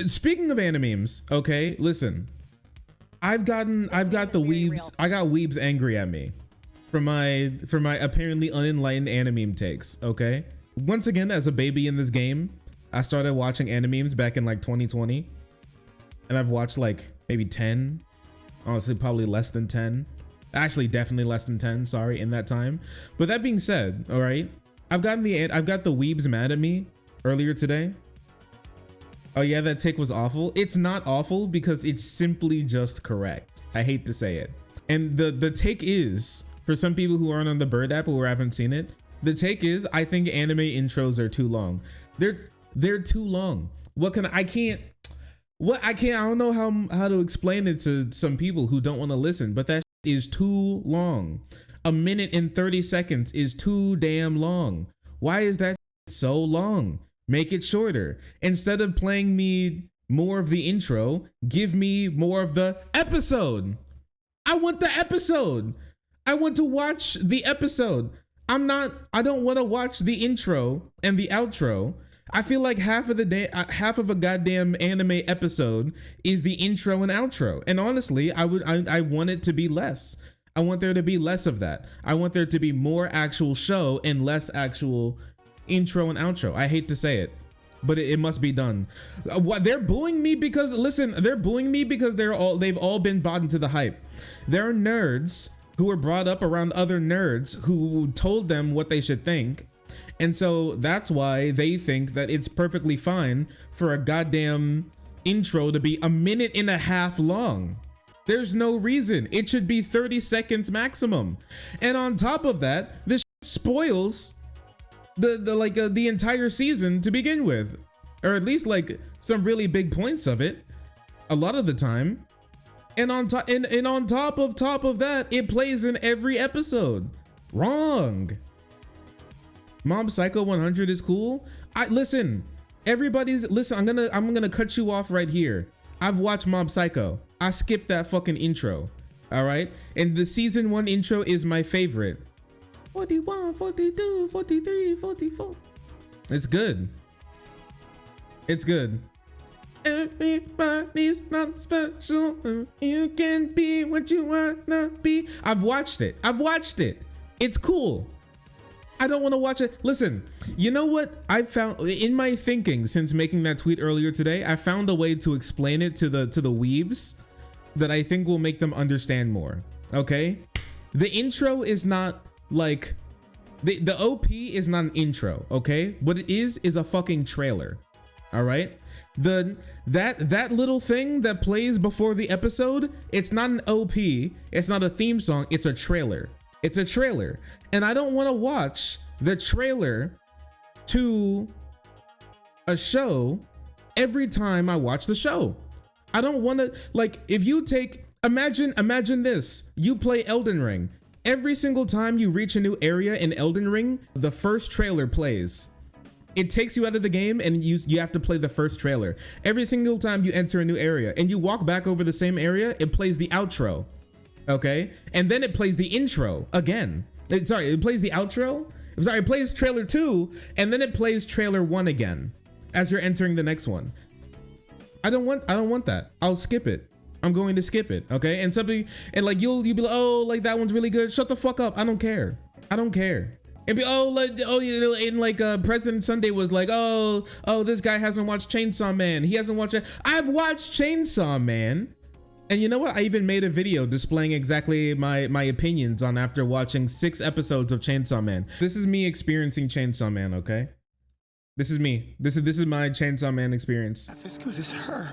Speaking of animemes, okay, listen. I got the Weebs. I got Weebs angry at me for my apparently unenlightened anime takes. Okay. Once again, as a baby in this game, I started watching animemes back in like 2020, and I've watched like maybe 10. Honestly, probably less than 10. Actually, definitely less than 10. Sorry, in that time. But that being said, all right, I've got the Weebs mad at me earlier today. Oh yeah, that take was awful. It's not awful because it's simply just correct. I hate to say it. And the take is, for some people who aren't on the Bird app or haven't seen it, the take is, I think anime intros are too long. They're too long. I don't know how to explain it to some people who don't want to listen, but that is too long. A minute and 30 seconds is too damn long. Why is that so long? Make it shorter. Instead of playing me more of the intro, give me more of the episode. I want the episode. I want to watch the episode. I don't want to watch the intro and the outro. I feel like half of a goddamn anime episode is the intro and outro. And honestly, I want it to be less. I want there to be less of that. I want there to be more actual show and less actual intro and outro. I hate to say it, but it must be done. What they're booing me because, listen, they're booing me because they've all been bought into the hype. They're nerds who were brought up around other nerds who told them what they should think. And so that's why they think that it's perfectly fine for a goddamn intro to be a minute and a half long. There's no reason. It should be 30 seconds maximum. And on top of that, this spoils the entire season to begin with, or at least like some really big points of it a lot of the time. And on top of that, it plays in every episode. Wrong. Mob Psycho 100 is cool. Listen, I'm gonna cut you off right here. I've watched Mob Psycho. I skipped that fucking intro. All right, and the season 1 intro is my favorite. 41, 42, 43, 44. It's good. It's good. Everybody's not special. You can be what you wanna be. I've watched it. It's cool. I don't want to watch it. Listen, you know what I found in my thinking since making that tweet earlier today? I found a way to explain it to the Weebs that I think will make them understand more. Okay? The intro is not like the OP is not an intro, okay? What it is a fucking trailer. All right? That little thing that plays before the episode, it's not an OP, it's not a theme song, it's a trailer. It's a trailer. And I don't want to watch the trailer to a show every time I watch the show. I don't want to, like, if you imagine this, you play Elden Ring. Every single time you reach a new area in Elden Ring, the first trailer plays. It takes you out of the game and you have to play the first trailer. Every single time you enter a new area and you walk back over the same area, it plays the outro. Okay, and then it plays the intro again. It plays the outro. It plays trailer 2, and then it plays trailer 1 again as you're entering the next one. I don't want that. I'll skip it. I'm going to skip it. Okay, and like you'll be like, oh, like that one's really good. Shut the fuck up. I don't care. It'd be President Sunday was like, oh, this guy hasn't watched Chainsaw Man. He hasn't watched it. I've watched Chainsaw Man. And you know what? I even made a video displaying exactly my opinions on after watching 6 episodes of Chainsaw Man. This is me experiencing Chainsaw Man, okay? This is me. This is my Chainsaw Man experience. Half as good as her.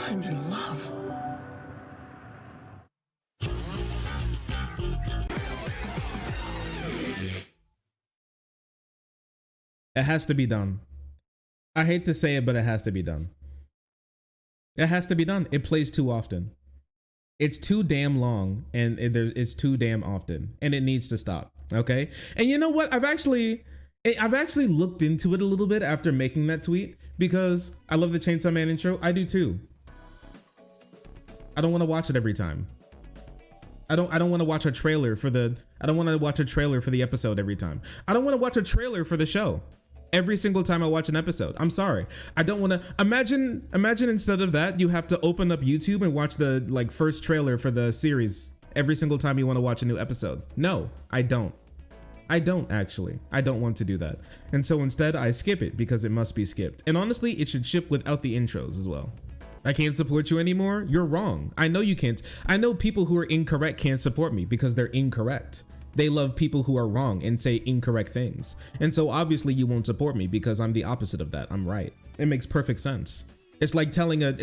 I'm in love. It has to be done. I hate to say it, but it has to be done. It has to be done. It plays too often. It's too damn long, and it's too damn often, and it needs to stop. Okay. And you know what? I've actually looked into it a little bit after making that tweet because I love the Chainsaw Man intro. I do too. I don't want to watch it every time. I don't want to watch a trailer for the. I don't want to watch a trailer for the episode every time. I don't want to watch a trailer for the show. every single time I watch an episode. I'm sorry. I don't want to imagine instead of that, you have to open up YouTube and watch the like first trailer for the series every single time you want to watch a new episode. No, I don't. I don't actually. I don't want to do that. And so instead I skip it because it must be skipped. And honestly, it should ship without the intros as well. I can't support you anymore. You're wrong. I know you can't. I know people who are incorrect can't support me because they're incorrect. They love people who are wrong and say incorrect things. And so obviously you won't support me because I'm the opposite of that. I'm right. It makes perfect sense. It's like telling a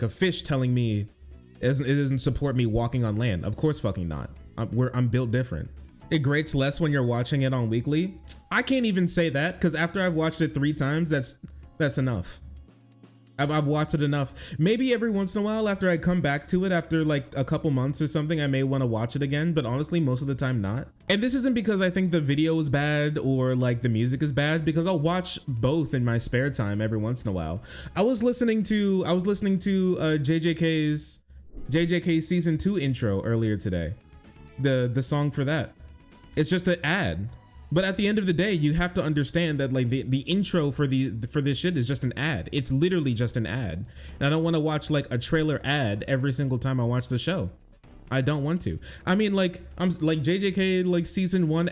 fish telling me it doesn't support me walking on land. Of course fucking not. I'm built different. It grates less when you're watching it on weekly. I can't even say that because after I've watched it 3 times, that's enough. I've watched it enough. Maybe every once in a while after I come back to it after like a couple months or something, I may want to watch it again, but honestly, most of the time not. And this isn't because I think the video is bad or like the music is bad, because I'll watch both in my spare time every once in a while. I was listening to JJK's season 2 intro earlier today. The song for that. It's just an ad. But at the end of the day, you have to understand that like the intro for this shit is just an ad. It's literally just an ad. And I don't want to watch like a trailer ad every single time I watch the show. I don't want to. I mean, like I'm like JJK like season 1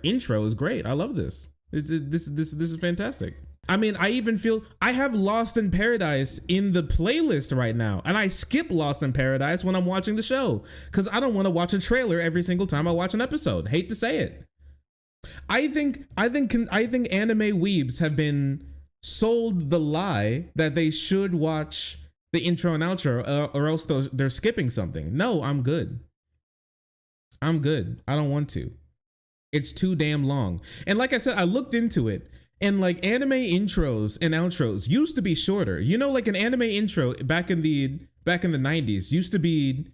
intro is great. I love this. This is fantastic. I mean, I even feel I have Lost in Paradise in the playlist right now, and I skip Lost in Paradise when I'm watching the show because I don't want to watch a trailer every single time I watch an episode. Hate to say it. I think anime weebs have been sold the lie that they should watch the intro and outro or else they're skipping something. No, I'm good. I don't want to. It's too damn long. And like I said, I looked into it. And like anime intros and outros used to be shorter. You know, like an anime intro back in the 90s used to be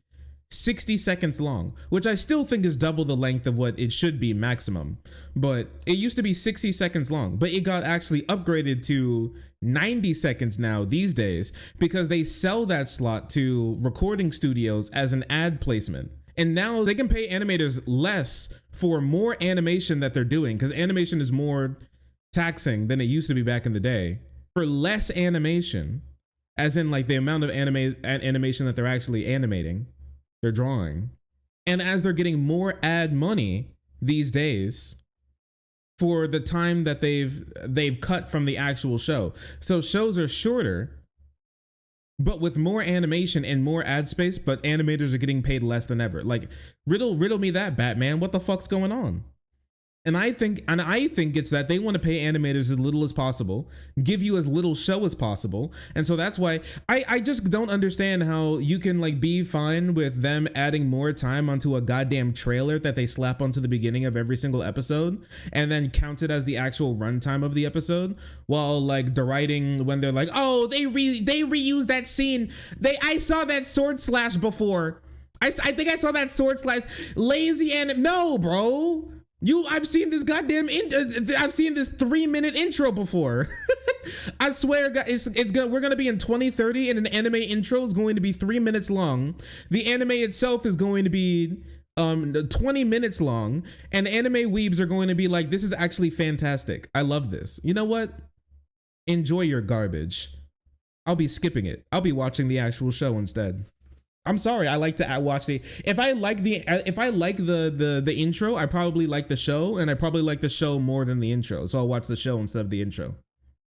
60 seconds long, which I still think is double the length of what it should be maximum. But it used to be 60 seconds long, but it got actually upgraded to 90 seconds now these days because they sell that slot to recording studios as an ad placement. And now they can pay animators less for more animation that they're doing because animation is more taxing than it used to be back in the day, for less animation, as in like the amount of animation that they're actually animating, they're drawing. And as they're getting more ad money these days for the time that they've cut from the actual show. So shows are shorter, but with more animation and more ad space, but animators are getting paid less than ever. Like riddle me that, Batman. What the fuck's going on? And I think it's that they want to pay animators as little as possible, give you as little show as possible. And so that's why I just don't understand how you can like be fine with them adding more time onto a goddamn trailer that they slap onto the beginning of every single episode and then count it as the actual runtime of the episode, while like deriding when they're like, oh, they reused that scene. I saw that sword slash before. I think I saw that sword slash. Lazy no, bro. I've seen this goddamn I've seen this 3-minute intro before. I swear, guys, we're gonna be in 2030 and an anime intro is going to be 3 minutes long. The anime itself is going to be 20 minutes long, and anime weebs are going to be like, this is actually fantastic. I love this. You know what? Enjoy your garbage. I'll be skipping it. I'll be watching the actual show instead. I'm sorry, I like to watch if I like the intro, I probably like the show, and I probably like the show more than the intro. So I'll watch the show instead of the intro.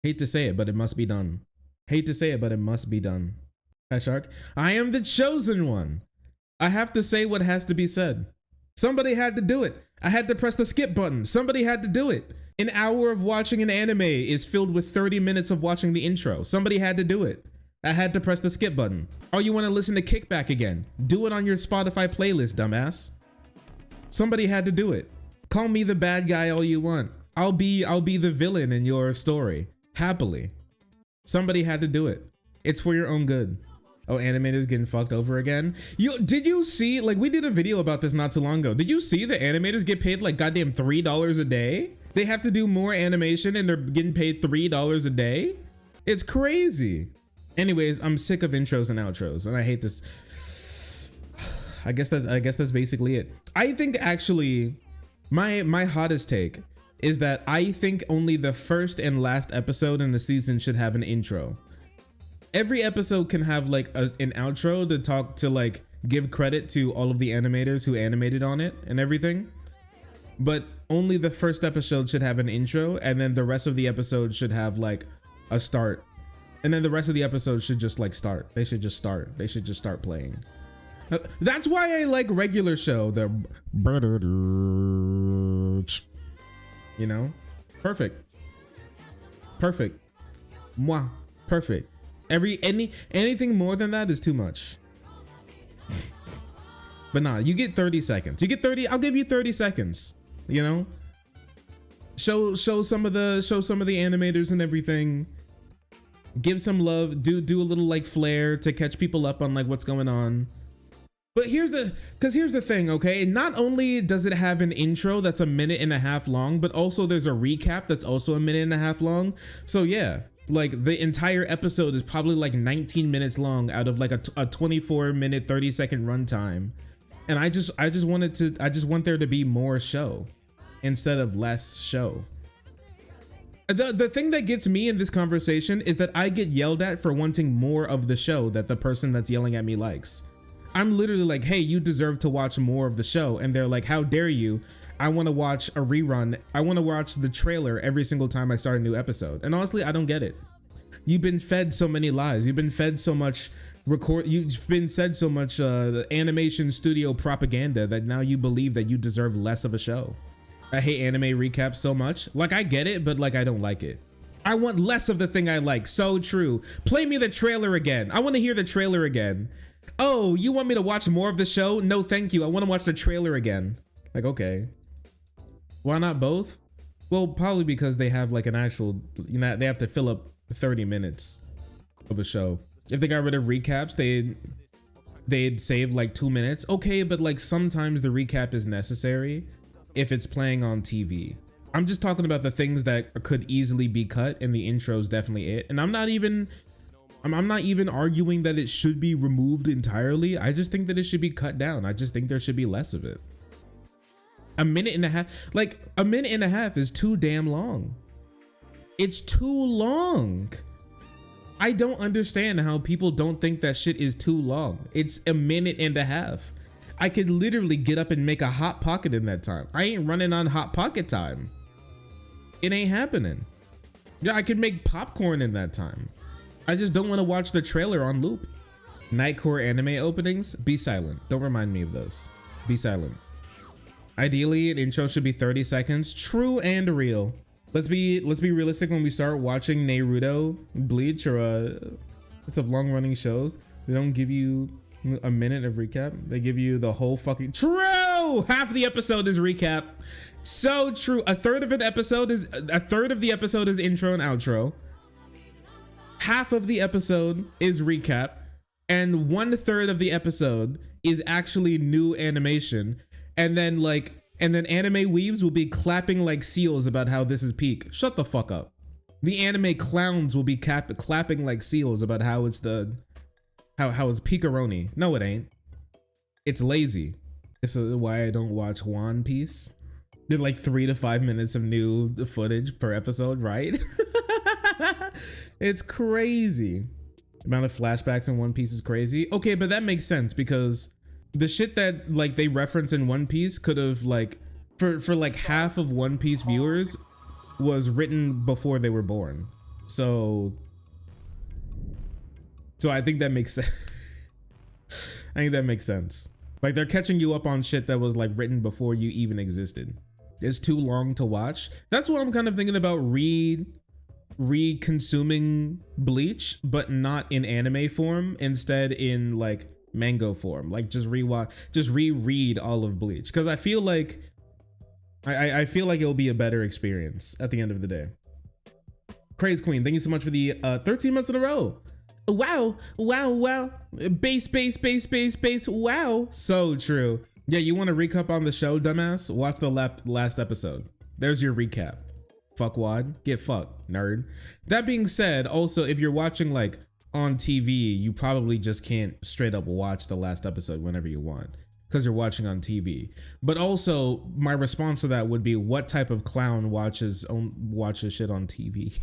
Hate to say it, but it must be done. Hi Shark. I am the chosen one. I have to say what has to be said. Somebody had to do it. I had to press the skip button. Somebody had to do it. An hour of watching an anime is filled with 30 minutes of watching the intro. Somebody had to do it. I had to press the skip button. Oh, you want to listen to Kickback again? Do it on your Spotify playlist, dumbass. Somebody had to do it. Call me the bad guy all you want. I'll be the villain in your story. Happily. Somebody had to do it. It's for your own good. Oh, animators getting fucked over again. Did you see, like, we did a video about this not too long ago. Did you see the animators get paid like goddamn $3 a day? They have to do more animation and they're getting paid $3 a day? It's crazy. Anyways, I'm sick of intros and outros, and I hate this. I guess that's basically it. I think actually My hottest take is that I think only the first and last episode in the season should have an intro. Every episode can have like an outro to talk to, like, give credit to all of the animators who animated on it and everything. But only the first episode should have an intro, and then the rest of the episode should have like a start. And then the rest of the episode should just like start. They should just start. They should just start playing. That's why I like regular show. The, you know, perfect. Perfect. Mwah. Perfect. Anything more than that is too much. But nah, you get 30 seconds. You get 30. I'll give you 30 seconds. You know, show some of the animators and everything. Give some love. Do a little like flair to catch people up on like what's going on. But here's the thing, okay? Not only does it have an intro that's a minute and a half long, but also there's a recap that's also a minute and a half long. So yeah, like the entire episode is probably like 19 minutes long out of like a 24-minute, 30-second runtime. And I just want there to be more show instead of less show. The thing that gets me in this conversation is that I get yelled at for wanting more of the show that the person that's yelling at me likes. I'm literally like, hey, you deserve to watch more of the show. And they're like, how dare you? I want to watch a rerun. I want to watch the trailer every single time I start a new episode. And honestly, I don't get it. You've been fed so many lies. You've been fed so much you've been said so much animation studio propaganda that now you believe that you deserve less of a show. I hate anime recaps so much. Like, I get it, but like, I don't like it. I want less of the thing I like. So true. Play me the trailer again. I want to hear the trailer again. Oh, you want me to watch more of the show? No, thank you. I want to watch the trailer again. Like, okay. Why not both? Well, probably because they have like an actual, you know, they have to fill up 30 minutes of a show. If they got rid of recaps, they'd save like 2 minutes. Okay, but like sometimes the recap is necessary if it's playing on TV. I'm just talking about the things that could easily be cut, and the intro's definitely it. And I'm not even arguing that it should be removed entirely. I just think that it should be cut down. I just think there should be less of it. A minute and a half is too damn long. It's too long. I don't understand how people don't think that shit is too long. It's a minute and a half. I could literally get up and make a hot pocket in that time. I ain't running on hot pocket time. It ain't happening. Yeah, I could make popcorn in that time. I just don't want to watch the trailer on loop. Nightcore anime openings, be silent. Don't remind me of those. Be silent. Ideally, an intro should be 30 seconds. True and real. Let's be realistic when we start watching Naruto, Bleach, or some long-running shows. They don't give you a minute of recap. They give you the whole fucking true. Half the episode is recap. So true. A third of the episode is intro and outro. Half of the episode is recap, and 1/3 of the episode is actually new animation. And then anime weebs will be clapping like seals about how this is peak. Shut the fuck up. The anime clowns will be clapping like seals about how it's how it's peakaroni. No, it ain't. It's lazy. This is why I don't watch One Piece. They're like 3 to 5 minutes of new footage per episode, right? It's crazy. The amount of flashbacks in One Piece is crazy. Okay, but that makes sense because the shit that like they reference in One Piece could have like for like half of One Piece viewers was written before they were born. So I think that makes sense. I think that makes sense. Like they're catching you up on shit that was like written before you even existed. It's too long to watch. That's what I'm kind of thinking about re-consuming Bleach, but not in anime form, instead in like manga form. Like just reread all of Bleach, because I feel like I feel like it'll be a better experience at the end of the day. Craze Queen, thank you so much for the 13 months in a row. Wow, base, wow. So true. Yeah, you want to recap on the show, dumbass? Watch the last episode. There's your recap. Fuckwad, get fucked, nerd. That being said, also, if you're watching like on TV, you probably just can't straight up watch the last episode whenever you want. because you're watching on TV. But also, my response to that would be, what type of clown watches shit on TV?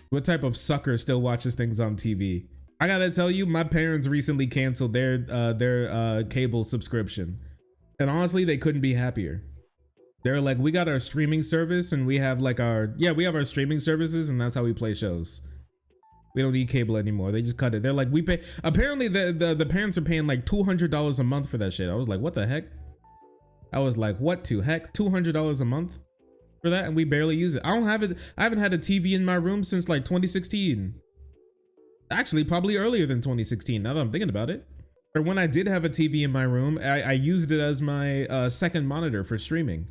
What type of sucker still watches things on TV? I gotta tell you, my parents recently canceled their cable subscription, and honestly, they couldn't be happier. They're like, we got our streaming service, and we have like we have our streaming services, and that's how we play shows. We don't need cable anymore. They just cut it. They're like, we pay. Apparently, the parents are paying like $200 a month for that shit. I was like, what the heck? I was like, what to heck? $200 a month for that, and we barely use it. I don't have it. I haven't had a TV in my room since like 2016. Actually, probably earlier than 2016. Now that I'm thinking about it. Or when I did have a TV in my room, I used it as my second monitor for streaming.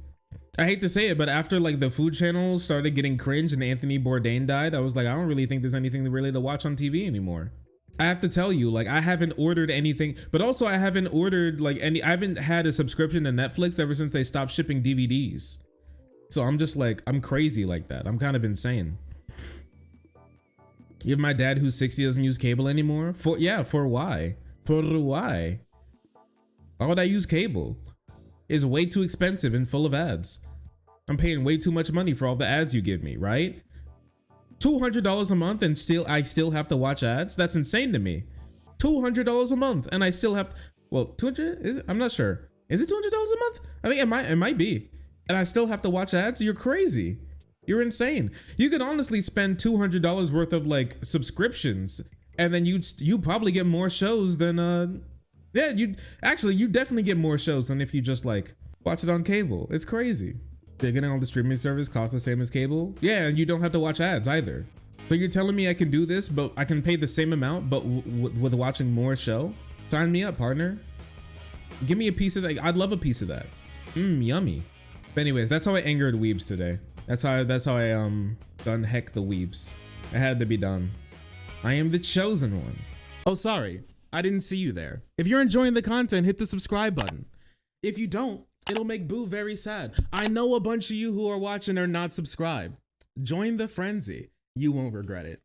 I hate to say it, but after like the Food Channel started getting cringe and Anthony Bourdain died, I was like, I don't really think there's anything really to watch on TV anymore. I have to tell you, like, I haven't ordered anything, but also I haven't ordered like I haven't had a subscription to Netflix ever since they stopped shipping DVDs. So I'm just like, I'm crazy like that. I'm kind of insane. You have my dad who's 60 doesn't use cable anymore? For why? For why? Why would I use cable? It's way too expensive and full of ads. I'm paying way too much money for all the ads you give me, right? $200 a month and I still have to watch ads? That's insane to me. $200 a month and I still have to, well, 200 is it? I'm not sure. Is it $200 a month? I think it might be. And I still have to watch ads? You're crazy. You're insane. You could honestly spend $200 worth of like subscriptions, and then you probably get more shows than you definitely get more shows than if you just like watch it on cable. It's crazy. They're getting on the streaming service costs the same as cable. Yeah, and you don't have to watch ads either. So you're telling me I can do this, but I can pay the same amount, but with watching more show? Sign me up, partner. Give me a piece of that. I'd love a piece of that. Yummy. But anyways, that's how I angered Weebs today. That's how I done heck the Weebs. It had to be done. I am the chosen one. Oh, sorry. I didn't see you there. If you're enjoying the content, hit the subscribe button. If you don't, it'll make Boo very sad. I know a bunch of you who are watching are not subscribed. Join the frenzy. You won't regret it.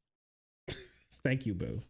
Thank you, Boo.